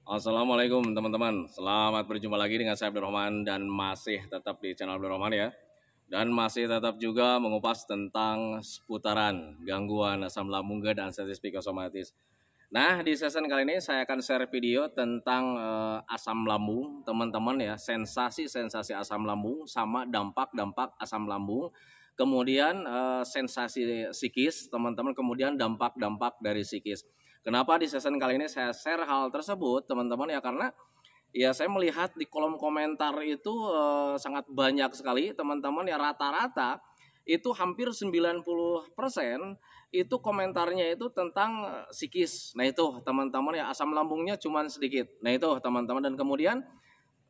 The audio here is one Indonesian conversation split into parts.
Assalamualaikum teman-teman, selamat berjumpa lagi dengan saya Abdurrahman dan masih tetap di channel Abdurrahman ya. Dan masih tetap juga mengupas tentang seputaran gangguan asam lambung dan anestesi psikosomatis. Nah, di season kali ini saya akan share video tentang asam lambung, teman-teman ya, sensasi-sensasi asam lambung sama dampak-dampak asam lambung. Kemudian sensasi psikis, teman-teman, kemudian dampak-dampak dari psikis. Kenapa di season kali ini saya share hal tersebut, teman-teman ya, karena ya saya melihat di kolom komentar itu sangat banyak sekali teman-teman ya, rata-rata itu hampir 90% itu komentarnya itu tentang psikis. Nah itu teman-teman ya, asam lambungnya cuma sedikit. Nah itu teman-teman, dan kemudian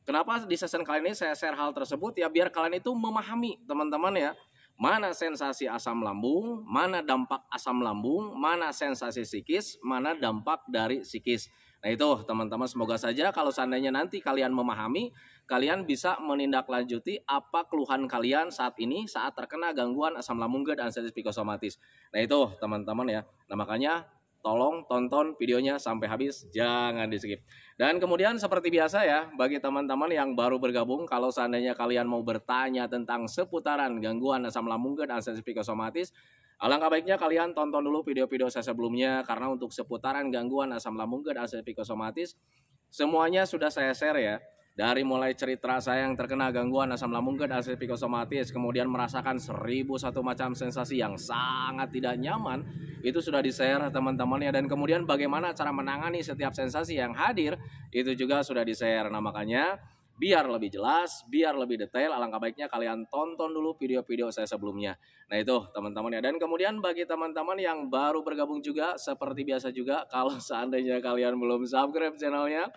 kenapa di season kali ini saya share hal tersebut ya, biar kalian itu memahami teman-teman ya, mana sensasi asam lambung, mana dampak asam lambung, mana sensasi psikis, mana dampak dari psikis. Nah itu teman-teman, semoga saja kalau seandainya nanti kalian memahami, kalian bisa menindaklanjuti apa keluhan kalian saat ini saat terkena gangguan asam lambung dan anestesi psikosomatis. Nah itu teman-teman ya, nah makanya tolong tonton videonya sampai habis, jangan di skip. Dan kemudian seperti biasa ya, bagi teman-teman yang baru bergabung, kalau seandainya kalian mau bertanya tentang seputaran gangguan asam lambung dan anestesi psikosomatis, alangkah baiknya kalian tonton dulu video-video saya sebelumnya, karena untuk seputaran gangguan asam lambung dan anestesi psikosomatis semuanya sudah saya share ya. Dari mulai cerita saya yang terkena gangguan asam lambung dan anestesi psikosomatis, kemudian merasakan 1001 macam sensasi yang sangat tidak nyaman, itu sudah di-share teman-teman ya. Dan kemudian bagaimana cara menangani setiap sensasi yang hadir, itu juga sudah di-share. Nah makanya biar lebih jelas, biar lebih detail, alangkah baiknya kalian tonton dulu video-video saya sebelumnya. Nah itu teman-teman ya. Dan kemudian bagi teman-teman yang baru bergabung juga, seperti biasa juga, kalau seandainya kalian belum subscribe channelnya,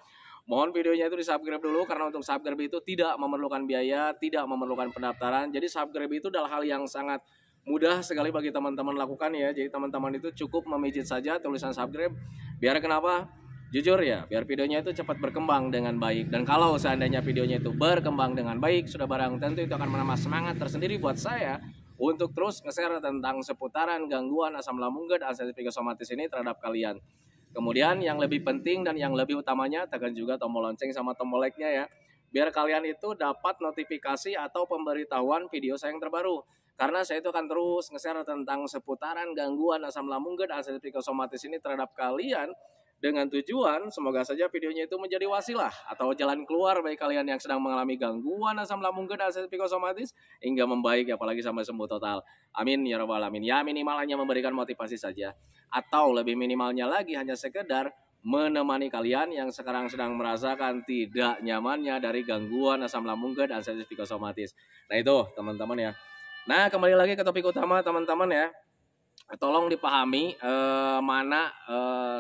mohon videonya itu di subscribe dulu, karena untuk subscribe itu tidak memerlukan biaya, tidak memerlukan pendaftaran. Jadi subscribe itu adalah hal yang sangat mudah sekali bagi teman-teman lakukan ya. Jadi teman-teman itu cukup memijit saja tulisan subscribe. Biar kenapa? Jujur ya, biar videonya itu cepat berkembang dengan baik. Dan kalau seandainya videonya itu berkembang dengan baik, sudah barang tentu itu akan menambah semangat tersendiri buat saya untuk terus nge-share tentang seputaran gangguan asam lambung dan anestesi psikosomatis ini terhadap kalian. Kemudian yang lebih penting dan yang lebih utamanya, tekan juga tombol lonceng sama tombol like-nya ya, biar kalian itu dapat notifikasi atau pemberitahuan video saya yang terbaru. Karena saya itu akan terus nge-share tentang seputaran gangguan asam lambung dan anestesi psikosomatis ini terhadap kalian, dengan tujuan semoga saja videonya itu menjadi wasilah atau jalan keluar bagi kalian yang sedang mengalami gangguan asam lambung dan anestesi psikosomatis hingga membaik, apalagi sampai sembuh total. Amin ya rabbal alamin. Ya minimal hanya memberikan motivasi saja, atau lebih minimalnya lagi hanya sekedar menemani kalian yang sekarang sedang merasakan tidak nyamannya dari gangguan asam lambung dan anestesi psikosomatis. Nah itu teman-teman ya. Nah kembali lagi ke topik utama teman-teman ya. Tolong dipahami mana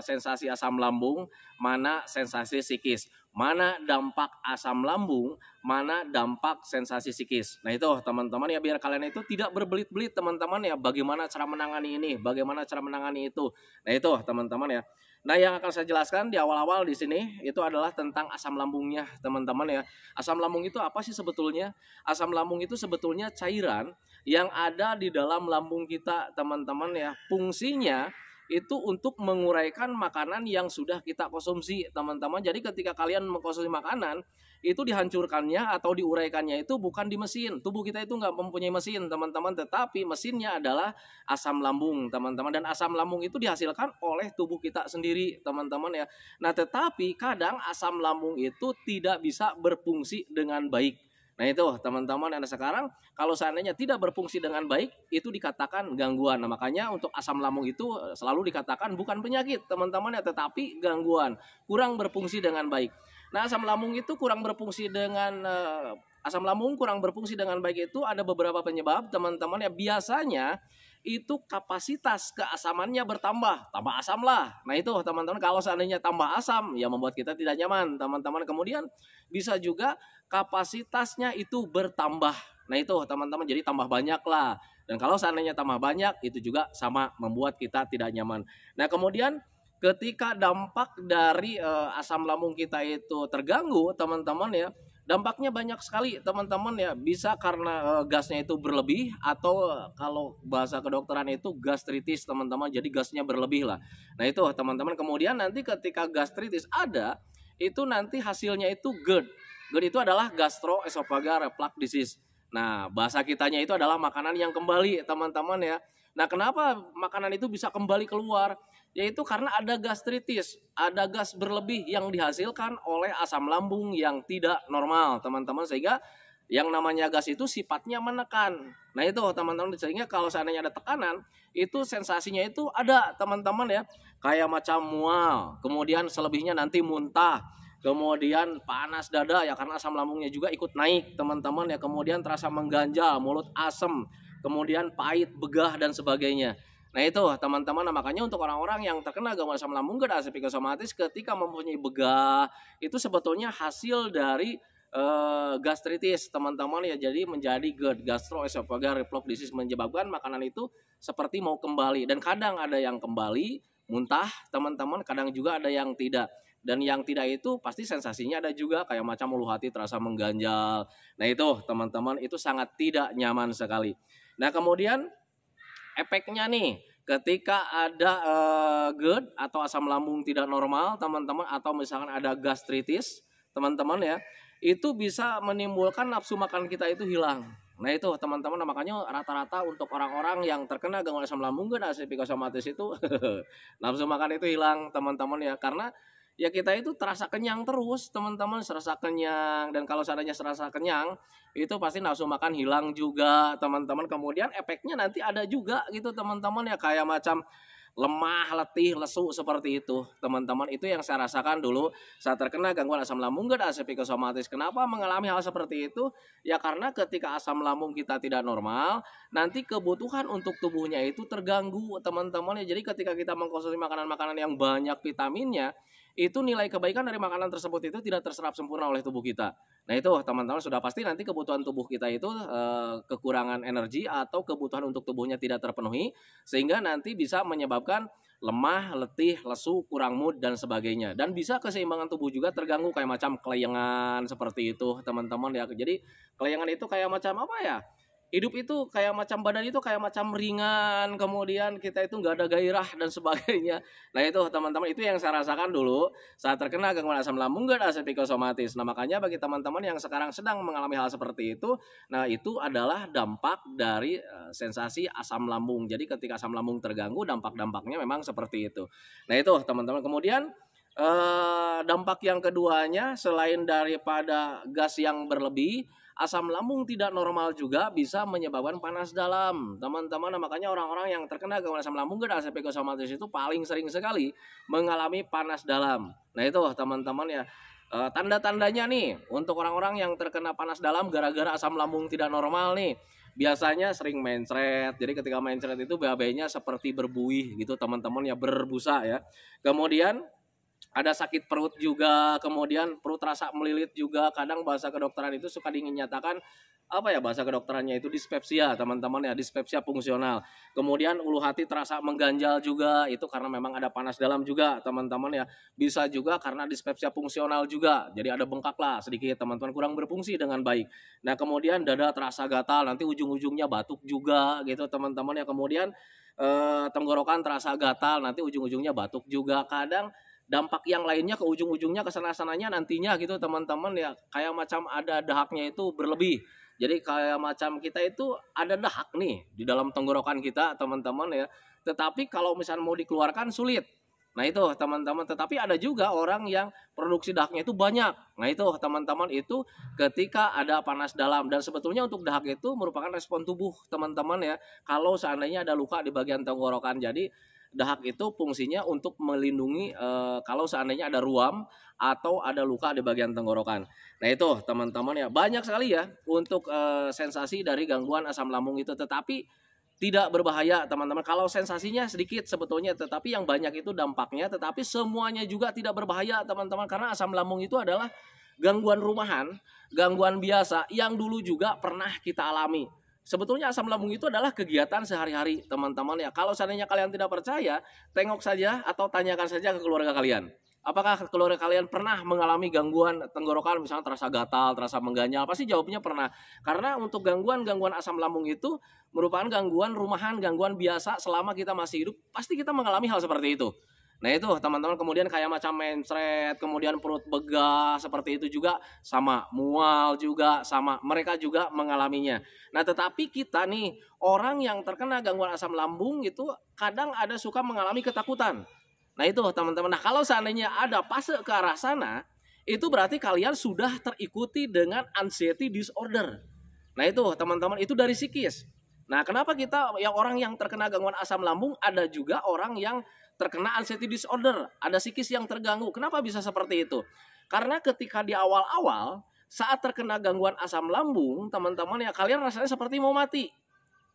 sensasi asam lambung, mana sensasi psikis, mana dampak asam lambung, mana dampak sensasi psikis. Nah itu teman-teman ya, biar kalian itu tidak berbelit-belit teman-teman ya, bagaimana cara menangani ini, bagaimana cara menangani itu. Nah itu teman-teman ya. Nah yang akan saya jelaskan di awal-awal di sini itu adalah tentang asam lambungnya teman-teman ya. Asam lambung itu apa sih sebetulnya? Asam lambung itu sebetulnya cairan yang ada di dalam lambung kita teman-teman ya. Fungsinya itu untuk menguraikan makanan yang sudah kita konsumsi teman-teman. Jadi ketika kalian mengkonsumsi makanan, itu dihancurkannya atau diuraikannya itu bukan di mesin. Tubuh kita itu nggak mempunyai mesin teman-teman, tetapi mesinnya adalah asam lambung teman-teman. Dan asam lambung itu dihasilkan oleh tubuh kita sendiri teman-teman ya. Nah tetapi kadang asam lambung itu tidak bisa berfungsi dengan baik. Nah itu teman-teman, dan sekarang kalau seandainya tidak berfungsi dengan baik, itu dikatakan gangguan. Nah makanya untuk asam lambung itu selalu dikatakan bukan penyakit teman-teman ya, tetapi gangguan, kurang berfungsi dengan baik. Nah asam lambung itu kurang berfungsi dengan asam lambung kurang berfungsi dengan baik itu ada beberapa penyebab teman-teman ya. Biasanya itu kapasitas keasamannya bertambah, tambah asam lah. Nah itu teman-teman, kalau seandainya tambah asam ya membuat kita tidak nyaman teman-teman. Kemudian bisa juga kapasitasnya itu bertambah. Nah itu teman-teman, jadi tambah banyak lah. Dan kalau seandainya tambah banyak itu juga sama membuat kita tidak nyaman. Nah kemudian ketika dampak dari asam lambung kita itu terganggu teman-teman ya, dampaknya banyak sekali teman-teman ya. Bisa karena gasnya itu berlebih, atau kalau bahasa kedokteran itu gastritis teman-teman, jadi gasnya berlebih lah. Nah itu teman-teman, kemudian nanti ketika gastritis ada, itu nanti hasilnya itu GERD. GERD itu adalah gastroesophageal reflux disease. Nah, bahasa kitanya itu adalah makanan yang kembali, teman-teman ya. Nah, kenapa makanan itu bisa kembali keluar? Yaitu karena ada gastritis, ada gas berlebih yang dihasilkan oleh asam lambung yang tidak normal, teman-teman, sehingga yang namanya gas itu sifatnya menekan. Nah itu teman-teman, sehingga kalau seandainya ada tekanan, itu sensasinya itu ada teman-teman ya. Kayak macam mual, kemudian selebihnya nanti muntah, kemudian panas dada ya karena asam lambungnya juga ikut naik teman-teman ya. Kemudian terasa mengganjal, mulut asem, kemudian pahit, begah dan sebagainya. Nah itu teman-teman, nah, makanya untuk orang-orang yang terkena gangguan asam lambung dan asam psikosomatis ketika mempunyai begah, itu sebetulnya hasil dari gastritis teman-teman ya. Jadi menjadi GERD, gastroesophageal reflux disease, menyebabkan makanan itu seperti mau kembali, dan kadang ada yang kembali muntah teman-teman, kadang juga ada yang tidak. Dan yang tidak itu pasti sensasinya ada juga kayak macam ulu hati, terasa mengganjal. Nah itu teman-teman, itu sangat tidak nyaman sekali. Nah kemudian efeknya nih ketika ada GERD atau asam lambung tidak normal teman-teman, atau misalkan ada gastritis teman-teman ya, itu bisa menimbulkan nafsu makan kita itu hilang. Nah itu teman-teman, makanya rata-rata untuk orang-orang yang terkena gangguan asam lambung dan asam psikosomatis itu nafsu makan itu hilang teman-teman ya, karena ya kita itu terasa kenyang terus teman-teman, serasa kenyang, dan kalau seandainya serasa kenyang itu pasti nafsu makan hilang juga teman-teman. Kemudian efeknya nanti ada juga gitu teman-teman ya, kayak macam lemah, letih, lesu seperti itu teman-teman. Itu yang saya rasakan dulu saat terkena gangguan asam lambung dan asam psikosomatis. Kenapa mengalami hal seperti itu? Ya karena ketika asam lambung kita tidak normal, nanti kebutuhan untuk tubuhnya itu terganggu teman-teman ya. Jadi ketika kita mengkonsumsi makanan-makanan yang banyak vitaminnya, itu nilai kebaikan dari makanan tersebut itu tidak terserap sempurna oleh tubuh kita. Nah itu teman-teman, sudah pasti nanti kebutuhan tubuh kita itu kekurangan energi atau kebutuhan untuk tubuhnya tidak terpenuhi, sehingga nanti bisa menyebabkan lemah, letih, lesu, kurang mood dan sebagainya. Dan bisa keseimbangan tubuh juga terganggu kayak macam kelayangan seperti itu teman-teman ya. Jadi kelayangan itu kayak macam apa ya? Hidup itu kayak macam, badan itu kayak macam ringan, kemudian kita itu nggak ada gairah dan sebagainya. Nah itu teman-teman, itu yang saya rasakan dulu saat terkena gangguan asam lambung dan asam psikosomatis. Nah makanya bagi teman-teman yang sekarang sedang mengalami hal seperti itu, nah itu adalah dampak dari sensasi asam lambung. Jadi ketika asam lambung terganggu, dampak-dampaknya memang seperti itu. Nah itu teman-teman. Kemudian dampak yang keduanya, selain daripada gas yang berlebih, asam lambung tidak normal juga bisa menyebabkan panas dalam teman-teman. Nah, makanya orang-orang yang terkena gangguan asam lambung dan asam psikosomatis itu paling sering sekali mengalami panas dalam. Nah itu teman-teman ya, tanda-tandanya nih untuk orang-orang yang terkena panas dalam gara-gara asam lambung tidak normal nih, biasanya sering mencret. Jadi ketika mencret itu BAB-nya seperti berbuih gitu teman-teman ya, berbusa ya. Kemudian ada sakit perut juga, kemudian perut rasa melilit juga. Kadang bahasa kedokteran itu suka dinyatakan apa ya, bahasa kedokterannya itu dispepsia teman-teman ya, dispepsia fungsional. Kemudian ulu hati terasa mengganjal juga, itu karena memang ada panas dalam juga teman-teman ya. Bisa juga karena dispepsia fungsional juga, jadi ada bengkak lah sedikit teman-teman, kurang berfungsi dengan baik. Nah kemudian dada terasa gatal, nanti ujung-ujungnya batuk juga gitu teman-teman ya. Kemudian tenggorokan terasa gatal, nanti ujung-ujungnya batuk juga. Kadang dampak yang lainnya ke ujung-ujungnya, ke sana-sananya nantinya gitu teman-teman ya, kayak macam ada dahaknya itu berlebih. Jadi kayak macam kita itu ada dahak nih di dalam tenggorokan kita teman-teman ya, tetapi kalau misalnya mau dikeluarkan sulit. Nah itu teman-teman, tetapi ada juga orang yang produksi dahaknya itu banyak. Nah itu teman-teman, itu ketika ada panas dalam. Dan sebetulnya untuk dahak itu merupakan respon tubuh teman-teman ya, kalau seandainya ada luka di bagian tenggorokan. Jadi dahak itu fungsinya untuk melindungi kalau seandainya ada ruam atau ada luka di bagian tenggorokan. Nah itu teman-teman ya, banyak sekali ya untuk sensasi dari gangguan asam lambung itu, tetapi tidak berbahaya teman-teman. Kalau sensasinya sedikit sebetulnya, tetapi yang banyak itu dampaknya. Tetapi semuanya juga tidak berbahaya teman-teman, karena asam lambung itu adalah gangguan rumahan, gangguan biasa yang dulu juga pernah kita alami. Sebetulnya asam lambung itu adalah kegiatan sehari-hari teman-teman ya. Kalau seandainya kalian tidak percaya, tengok saja atau tanyakan saja ke keluarga kalian. Apakah keluarga kalian pernah mengalami gangguan tenggorokan, misalnya terasa gatal, terasa mengganjal? Pasti jawabnya pernah. Karena untuk gangguan-gangguan asam lambung itu merupakan gangguan rumahan, gangguan biasa selama kita masih hidup. Pasti kita mengalami hal seperti itu. Nah itu teman-teman, kemudian kayak macam mencret, kemudian perut begah, seperti itu juga sama, mual juga sama, mereka juga mengalaminya. Nah tetapi kita nih, orang yang terkena gangguan asam lambung itu kadang ada suka mengalami ketakutan. Nah itu teman-teman, nah kalau seandainya ada fase ke arah sana, itu berarti kalian sudah terikuti dengan anxiety disorder. Nah itu teman-teman, itu dari psikis. Nah kenapa kita yang orang yang terkena gangguan asam lambung, ada juga orang yang terkena anxiety disorder, ada psikis yang terganggu. Kenapa bisa seperti itu? Karena ketika di awal-awal saat terkena gangguan asam lambung, teman-teman ya kalian rasanya seperti mau mati.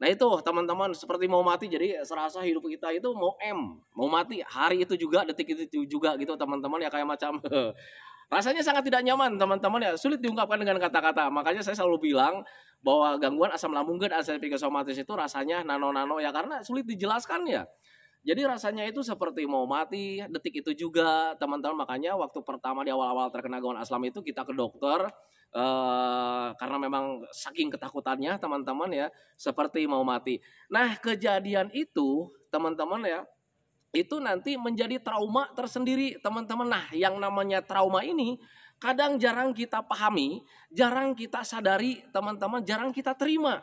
Nah itu teman-teman, seperti mau mati, jadi serasa hidup kita itu mau mati, hari itu juga, detik itu juga gitu teman-teman ya, kayak macam rasanya sangat tidak nyaman teman-teman ya, sulit diungkapkan dengan kata-kata. Makanya saya selalu bilang bahwa gangguan asam lambung dan anxiety psikosomatis itu rasanya nano-nano ya, karena sulit dijelaskan ya. Jadi rasanya itu seperti mau mati, detik itu juga teman-teman. Makanya waktu pertama di awal-awal terkena gangguan asam itu kita ke dokter, karena memang saking ketakutannya teman-teman ya, seperti mau mati. Nah kejadian itu teman-teman ya, itu nanti menjadi trauma tersendiri teman-teman. Nah yang namanya trauma ini kadang jarang kita pahami, jarang kita sadari teman-teman, jarang kita terima.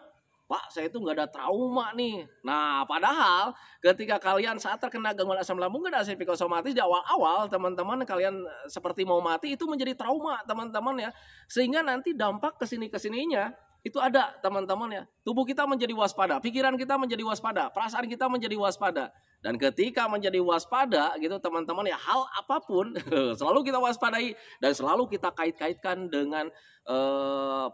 Pak, saya itu nggak ada trauma nih. Nah, padahal ketika kalian saat terkena gangguan asam lambung dan anxiety psikosomatis di awal-awal, teman-teman kalian seperti mau mati, itu menjadi trauma, teman-teman ya. Sehingga nanti dampak kesininya itu ada, teman-teman ya. Tubuh kita menjadi waspada, pikiran kita menjadi waspada, perasaan kita menjadi waspada. Dan ketika menjadi waspada gitu teman-teman ya, hal apapun selalu kita waspadai dan selalu kita kait-kaitkan dengan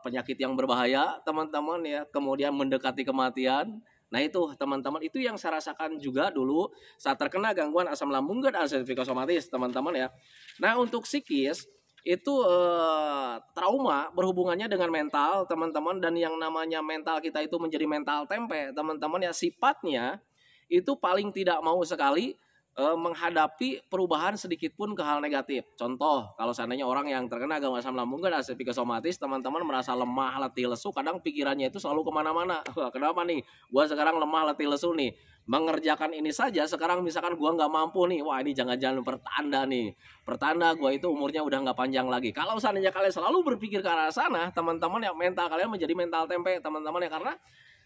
penyakit yang berbahaya teman-teman ya, kemudian mendekati kematian. Nah itu teman-teman, itu yang saya rasakan juga dulu saat terkena gangguan asam lambung dan anxiety psikosomatis teman-teman ya. Nah untuk psikis itu trauma berhubungannya dengan mental teman-teman, dan yang namanya mental kita itu menjadi mental tempe teman-teman ya, sifatnya itu paling tidak mau sekali menghadapi perubahan sedikit pun ke hal negatif. Contoh, kalau seandainya orang yang terkena gangguan asam lambung dan anxiety psikosomatis, teman-teman merasa lemah, letih, lesu, kadang pikirannya itu selalu kemana-mana. Kenapa nih? Gua sekarang lemah, letih, lesu nih. Mengerjakan ini saja, sekarang misalkan gua nggak mampu nih, wah ini jangan-jangan pertanda nih. Pertanda gua itu umurnya udah nggak panjang lagi. Kalau seandainya kalian selalu berpikir ke arah sana, teman-teman ya, mental kalian menjadi mental tempe, teman-teman ya, karena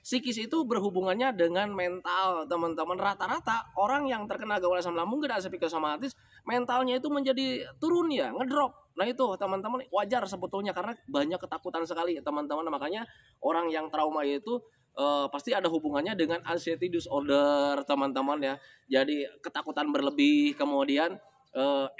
psikis itu berhubungannya dengan mental teman-teman. Rata-rata orang yang terkena gangguan asam lambung dan anxiety psikosomatis, mentalnya itu menjadi turun ya, ngedrop. Nah itu teman-teman wajar sebetulnya, karena banyak ketakutan sekali teman-teman. Makanya orang yang trauma itu pasti ada hubungannya dengan anxiety disorder teman-teman ya. Jadi ketakutan berlebih, kemudian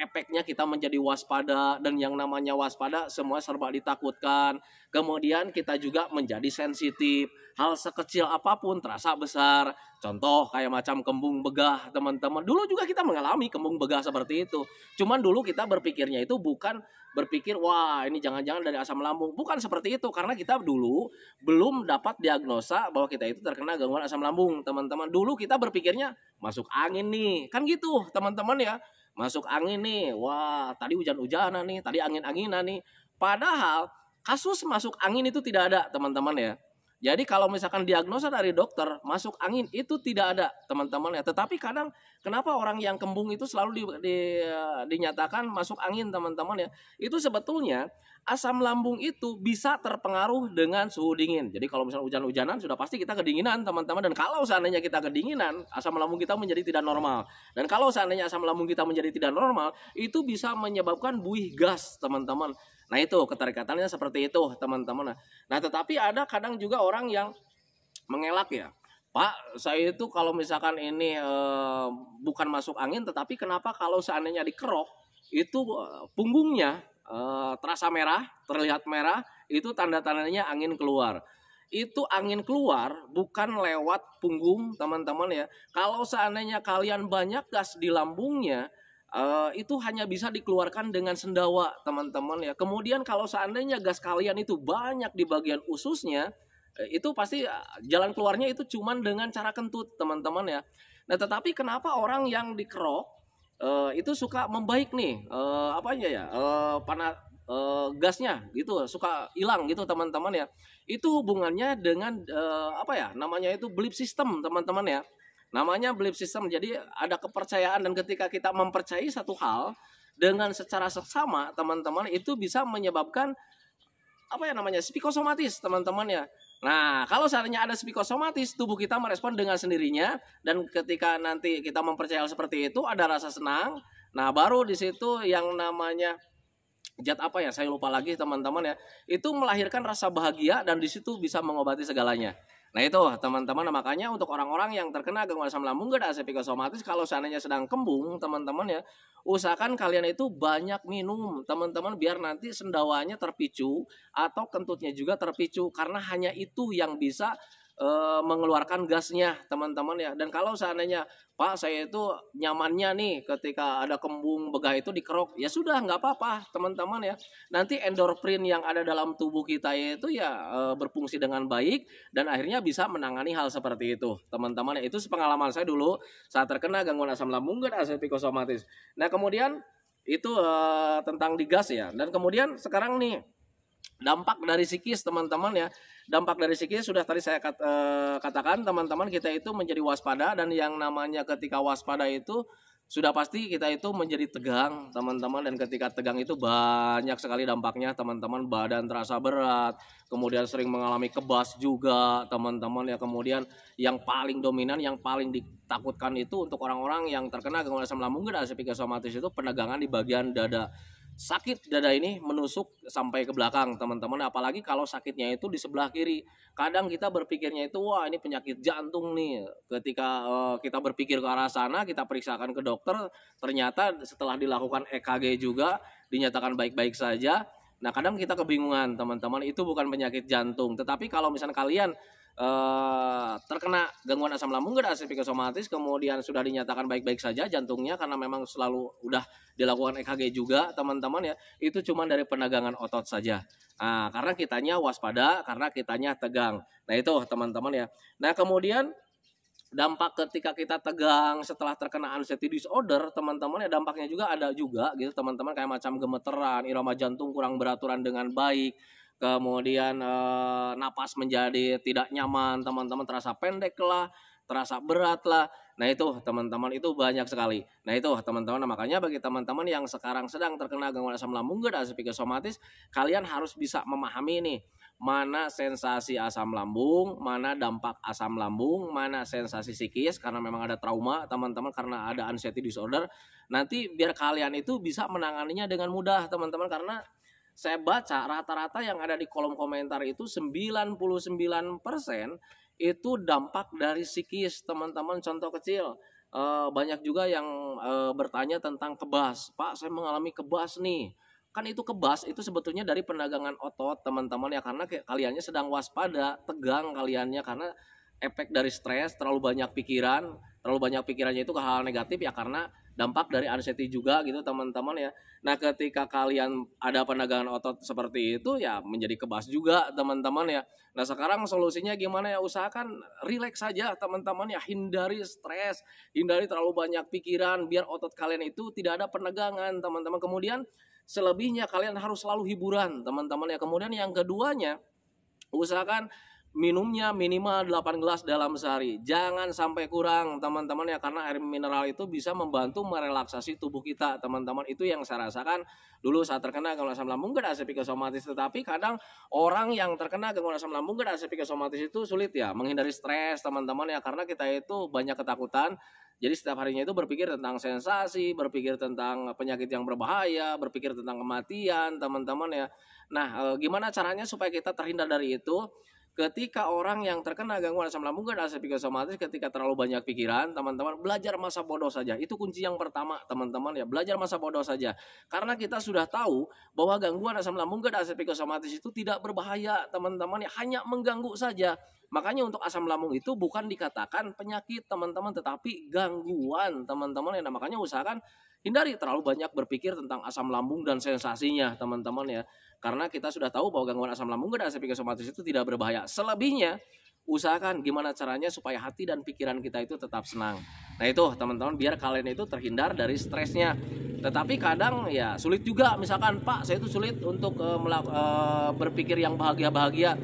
efeknya kita menjadi waspada, dan yang namanya waspada semua serba ditakutkan. Kemudian kita juga menjadi sensitif, hal sekecil apapun terasa besar. Contoh kayak macam kembung begah teman-teman, dulu juga kita mengalami kembung begah seperti itu. Cuman dulu kita berpikirnya itu bukan berpikir wah ini jangan-jangan dari asam lambung, bukan seperti itu, karena kita dulu belum dapat diagnosa bahwa kita itu terkena gangguan asam lambung teman-teman. Dulu kita berpikirnya masuk angin nih, kan gitu teman-teman ya. Masuk angin nih, wah tadi hujan-hujanan nih, tadi angin-anginan nih. Padahal kasus masuk angin itu tidak ada teman-teman ya. Jadi kalau misalkan diagnosa dari dokter masuk angin itu tidak ada teman-teman ya. Tetapi kadang kenapa orang yang kembung itu selalu dinyatakan masuk angin teman-teman ya. Itu sebetulnya asam lambung itu bisa terpengaruh dengan suhu dingin. Jadi kalau misalnya hujan-hujanan sudah pasti kita kedinginan teman-teman. Dan kalau seandainya kita kedinginan, asam lambung kita menjadi tidak normal. Dan kalau seandainya asam lambung kita menjadi tidak normal, itu bisa menyebabkan buih gas teman-teman. Nah itu keterikatannya seperti itu teman-teman. Nah tetapi ada kadang juga orang yang mengelak ya, Pak saya itu kalau misalkan ini bukan masuk angin, tetapi kenapa kalau seandainya dikerok itu punggungnya terasa merah, terlihat merah, itu tanda-tandanya angin keluar. Itu angin keluar bukan lewat punggung teman-teman ya. Kalau seandainya kalian banyak gas di lambungnya, itu hanya bisa dikeluarkan dengan sendawa teman-teman ya. Kemudian kalau seandainya gas kalian itu banyak di bagian ususnya, itu pasti jalan keluarnya itu cuman dengan cara kentut teman-teman ya. Nah tetapi kenapa orang yang dikerok itu suka membaik nih, gasnya gitu suka hilang gitu teman-teman ya. Itu hubungannya dengan namanya itu belief system teman-teman ya. Namanya belief system. Jadi ada kepercayaan, dan ketika kita mempercayai satu hal dengan secara seksama, teman-teman, itu bisa menyebabkan apa ya namanya, psikosomatis, teman-teman ya. Nah, kalau seandainya ada psikosomatis, tubuh kita merespon dengan sendirinya, dan ketika nanti kita mempercayai hal seperti itu, ada rasa senang. Nah, baru di situ yang namanya zat apa ya, saya lupa lagi, teman-teman ya. Itu melahirkan rasa bahagia, dan di situ bisa mengobati segalanya. Nah itu teman-teman, makanya untuk orang-orang yang terkena gangguan asam lambung gak ada psikosomatis, kalau seandainya sedang kembung, teman-teman ya, usahakan kalian itu banyak minum, teman-teman, biar nanti sendawanya terpicu atau kentutnya juga terpicu, karena hanya itu yang bisa mengeluarkan gasnya, teman-teman ya. Dan kalau seandainya, Pak, saya itu nyamannya nih ketika ada kembung begah itu dikerok, ya sudah, nggak apa-apa, teman-teman ya. Nanti endorfin yang ada dalam tubuh kita itu ya berfungsi dengan baik, dan akhirnya bisa menangani hal seperti itu, teman-teman ya. Itu pengalaman saya dulu saat terkena gangguan asam lambung dan psikosomatis. Nah kemudian itu tentang digas ya. Dan kemudian sekarang nih, dampak dari psikis, teman-teman ya. Dampak dari psikis sudah tadi saya katakan, teman-teman, kita itu menjadi waspada, dan yang namanya ketika waspada itu sudah pasti kita itu menjadi tegang, teman-teman. Dan ketika tegang itu banyak sekali dampaknya, teman-teman. Badan terasa berat, kemudian sering mengalami kebas juga, teman-teman ya. Kemudian yang paling dominan, yang paling ditakutkan itu untuk orang-orang yang terkena gangguan asam lambung dan psikosomatis itu penegangan di bagian dada. Sakit dada ini menusuk sampai ke belakang, teman-teman. Apalagi kalau sakitnya itu di sebelah kiri. Kadang kita berpikirnya itu, wah ini penyakit jantung nih. Ketika kita berpikir ke arah sana, kita periksakan ke dokter, ternyata setelah dilakukan EKG juga dinyatakan baik-baik saja. Nah kadang kita kebingungan, teman-teman, itu bukan penyakit jantung. Tetapi kalau misalnya kalian terkena gangguan asam lambung dan psikosomatis, kemudian sudah dinyatakan baik-baik saja jantungnya, karena memang selalu udah dilakukan EKG juga, teman-teman ya, itu cuma dari penegangan otot saja. Nah, karena kitanya waspada, karena kitanya tegang. Nah itu teman-teman ya. Nah kemudian dampak ketika kita tegang setelah terkena anxiety disorder, teman-teman ya, dampaknya juga ada juga gitu, teman-teman, kayak macam gemeteran, irama jantung kurang beraturan dengan baik, kemudian napas menjadi tidak nyaman, teman-teman, terasa pendek lah, terasa berat lah. Nah itu teman-teman, itu banyak sekali. Nah itu teman-teman, makanya bagi teman-teman yang sekarang sedang terkena gangguan asam lambung dan psikosomatis, kalian harus bisa memahami nih, mana sensasi asam lambung, mana dampak asam lambung, mana sensasi psikis karena memang ada trauma, teman-teman, karena ada anxiety disorder. Nanti biar kalian itu bisa menanganinya dengan mudah, teman-teman, karena saya baca rata-rata yang ada di kolom komentar itu 99% itu dampak dari psikis, teman-teman. Contoh kecil, banyak juga yang bertanya tentang kebas. Pak, saya mengalami kebas nih. Kan itu kebas itu sebetulnya dari penegangan otot, teman-teman ya, karena kaliannya sedang waspada, tegang kaliannya karena efek dari stres, terlalu banyak pikirannya itu ke hal negatif ya, karena dampak dari anxiety juga gitu, teman-teman ya. Nah ketika kalian ada penegangan otot seperti itu ya, menjadi kebas juga, teman-teman ya. Nah sekarang solusinya gimana ya, usahakan rileks saja, teman-teman ya, hindari stres, hindari terlalu banyak pikiran, biar otot kalian itu tidak ada penegangan, teman-teman. Kemudian selebihnya kalian harus selalu hiburan, teman-teman ya. Kemudian yang keduanya, usahakan minumnya minimal 8 gelas dalam sehari. Jangan sampai kurang, teman-teman ya, karena air mineral itu bisa membantu merelaksasi tubuh kita, teman-teman. Itu yang saya rasakan dulu saat terkena gangguan asam lambung dan psikosomatis. Tetapi kadang orang yang terkena gangguan asam lambung dan psikosomatis itu sulit ya menghindari stres, teman-teman ya, karena kita itu banyak ketakutan. Jadi setiap harinya itu berpikir tentang sensasi, berpikir tentang penyakit yang berbahaya, berpikir tentang kematian, teman-teman ya. Nah, gimana caranya supaya kita terhindar dari itu? Ketika orang yang terkena gangguan asam lambung dan psikosomatis, ketika terlalu banyak pikiran, teman-teman, belajar masa bodoh saja. Itu kunci yang pertama, teman-teman ya, belajar masa bodoh saja. Karena kita sudah tahu bahwa gangguan asam lambung dan psikosomatis itu tidak berbahaya, teman-teman ya, hanya mengganggu saja. Makanya untuk asam lambung itu bukan dikatakan penyakit, teman-teman, tetapi gangguan, teman-teman ya. Nah, makanya usahakan hindari terlalu banyak berpikir tentang asam lambung dan sensasinya, teman-teman ya. Karena kita sudah tahu bahwa gangguan asam lambung dan psikosomatis itu tidak berbahaya. Selebihnya, usahakan gimana caranya supaya hati dan pikiran kita itu tetap senang. Nah itu teman-teman, biar kalian itu terhindar dari stresnya. Tetapi kadang ya sulit juga, misalkan, Pak, saya itu sulit untuk berpikir yang bahagia-bahagia.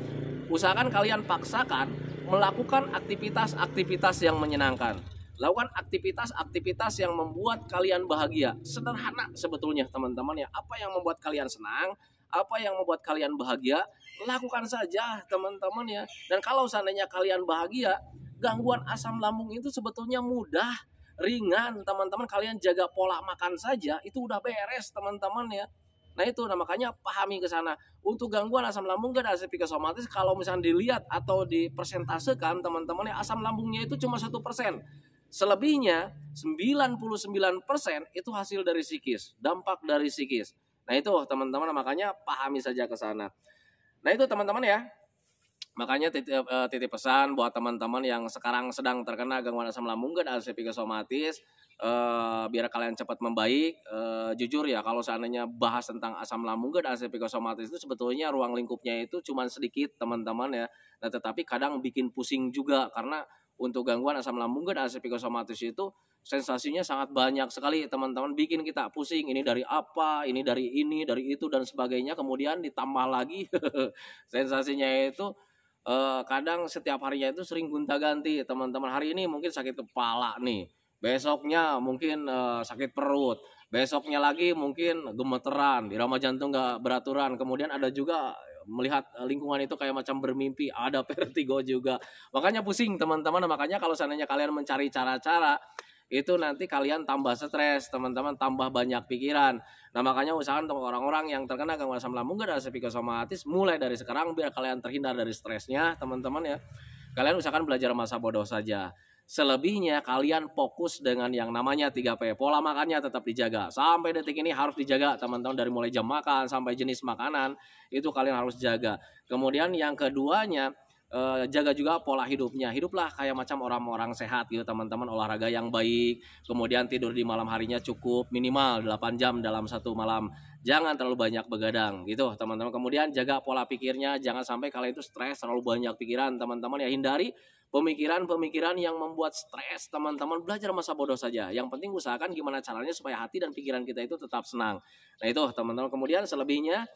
Usahakan kalian paksakan melakukan aktivitas-aktivitas yang menyenangkan. Lakukan aktivitas-aktivitas yang membuat kalian bahagia. Sederhana sebetulnya teman-teman ya. Apa yang membuat kalian senang, apa yang membuat kalian bahagia, lakukan saja teman-teman ya. Dan kalau seandainya kalian bahagia, gangguan asam lambung itu sebetulnya mudah, ringan teman-teman. Kalian jaga pola makan saja, itu udah beres teman-teman ya. Nah itu, nah makanya pahami ke sana. Untuk gangguan asam lambung dan asam psikosomatis, kalau misalnya dilihat atau dipersentasekan teman-teman ya, asam lambungnya itu cuma 1%. Selebihnya 99% itu hasil dari psikis, dampak dari psikis. Nah itu teman-teman, makanya pahami saja ke sana. Nah itu teman-teman ya. Makanya titip pesan buat teman-teman yang sekarang sedang terkena gangguan asam lambung dan asam psikosomatis, biar kalian cepat membaik. Jujur ya, kalau seandainya bahas tentang asam lambung dan asam psikosomatis itu sebetulnya ruang lingkupnya itu cuma sedikit teman-teman ya. Nah tetapi kadang bikin pusing juga, karena untuk gangguan asam lambung dan asam psikosomatis itu sensasinya sangat banyak sekali teman-teman, bikin kita pusing, ini dari apa, ini dari itu dan sebagainya. Kemudian ditambah lagi sensasinya itu kadang setiap harinya itu sering gonta-ganti teman-teman. Hari ini mungkin sakit kepala nih, besoknya mungkin sakit perut, besoknya lagi mungkin gemeteran, irama jantung gak beraturan. Kemudian ada juga melihat lingkungan itu kayak macam bermimpi, ada vertigo juga. Makanya pusing teman-teman. Makanya kalau seandainya kalian mencari cara-cara, itu nanti kalian tambah stres teman-teman, tambah banyak pikiran. Nah makanya usahakan untuk orang-orang yang terkena gangguan asam lambung dan asam psikosomatis, mulai dari sekarang biar kalian terhindar dari stresnya teman-teman ya. Kalian usahakan belajar masa bodoh saja. Selebihnya kalian fokus dengan yang namanya 3P. Pola makannya tetap dijaga. Sampai detik ini harus dijaga teman-teman, dari mulai jam makan sampai jenis makanan itu kalian harus jaga. Kemudian yang keduanya, jaga juga pola hidupnya. Hiduplah kayak macam orang-orang sehat gitu teman-teman, olahraga yang baik, kemudian tidur di malam harinya cukup minimal 8 jam dalam satu malam. Jangan terlalu banyak begadang gitu teman-teman. Kemudian jaga pola pikirnya, jangan sampai kalian itu stres terlalu banyak pikiran teman-teman ya. Hindari pemikiran-pemikiran yang membuat stres teman-teman. Belajar masa bodoh saja. Yang penting usahakan gimana caranya supaya hati dan pikiran kita itu tetap senang. Nah itu teman-teman. Kemudian selebihnya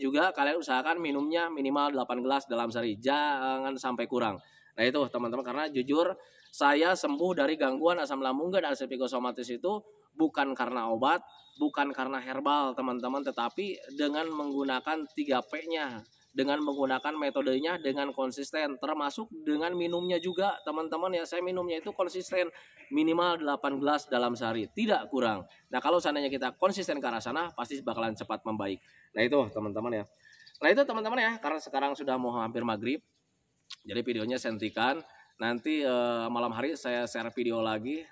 juga kalian usahakan minumnya minimal 8 gelas dalam sehari, jangan sampai kurang. Nah itu teman-teman, karena jujur saya sembuh dari gangguan asam lambung dan asam psikosomatis itu bukan karena obat, bukan karena herbal teman-teman, tetapi dengan menggunakan 3P-nya, dengan menggunakan metodenya dengan konsisten, termasuk dengan minumnya juga teman-teman ya. Saya minumnya itu konsisten, minimal 8 gelas dalam sehari, tidak kurang. Nah kalau seandainya kita konsisten ke arah sana, pasti bakalan cepat membaik. Nah itu teman-teman ya. Nah itu teman-teman ya, karena sekarang sudah mau hampir maghrib, jadi videonya saya hentikan. Nanti malam hari saya share video lagi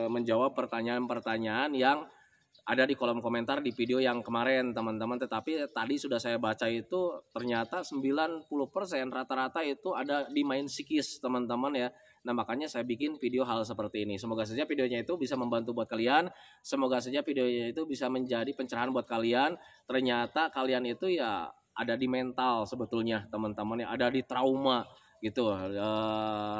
menjawab pertanyaan-pertanyaan yang ada di kolom komentar di video yang kemarin teman-teman. Tetapi tadi sudah saya baca itu ternyata 90% rata-rata itu ada di main psikis teman-teman ya. Nah makanya saya bikin video hal seperti ini. Semoga saja videonya itu bisa membantu buat kalian. Semoga saja videonya itu bisa menjadi pencerahan buat kalian. Ternyata kalian itu ya ada di mental sebetulnya teman-teman ya, ada di trauma gitu.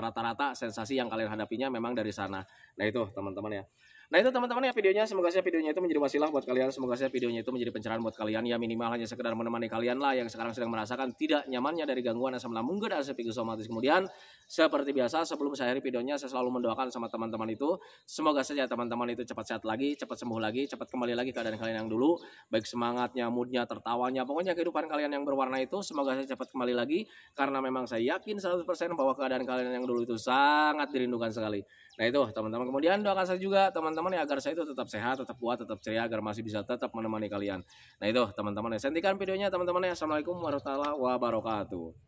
Rata-rata sensasi yang kalian hadapinya memang dari sana. Nah itu teman-teman ya. Nah itu teman-teman ya videonya, semoga saja videonya itu menjadi wasilah buat kalian, semoga saja videonya itu menjadi pencerahan buat kalian ya. Minimal hanya sekedar menemani kalian lah yang sekarang sedang merasakan tidak nyamannya dari gangguan asam lambung dan asam psikosomatis. Kemudian seperti biasa sebelum saya akhiri videonya, saya selalu mendoakan sama teman-teman itu, semoga saja teman-teman itu cepat sehat lagi, cepat sembuh lagi, cepat kembali lagi keadaan kalian yang dulu, baik semangatnya, moodnya, tertawanya, pokoknya kehidupan kalian yang berwarna itu semoga saja cepat kembali lagi, karena memang saya yakin 100% bahwa keadaan kalian yang dulu itu sangat dirindukan sekali. Nah itu teman-teman, kemudian doakan saya juga teman-teman ya, agar saya itu tetap sehat, tetap kuat, tetap ceria, agar masih bisa tetap menemani kalian. Nah itu teman-teman ya, saya hentikan videonya teman-teman ya. Assalamualaikum warahmatullahi wabarakatuh.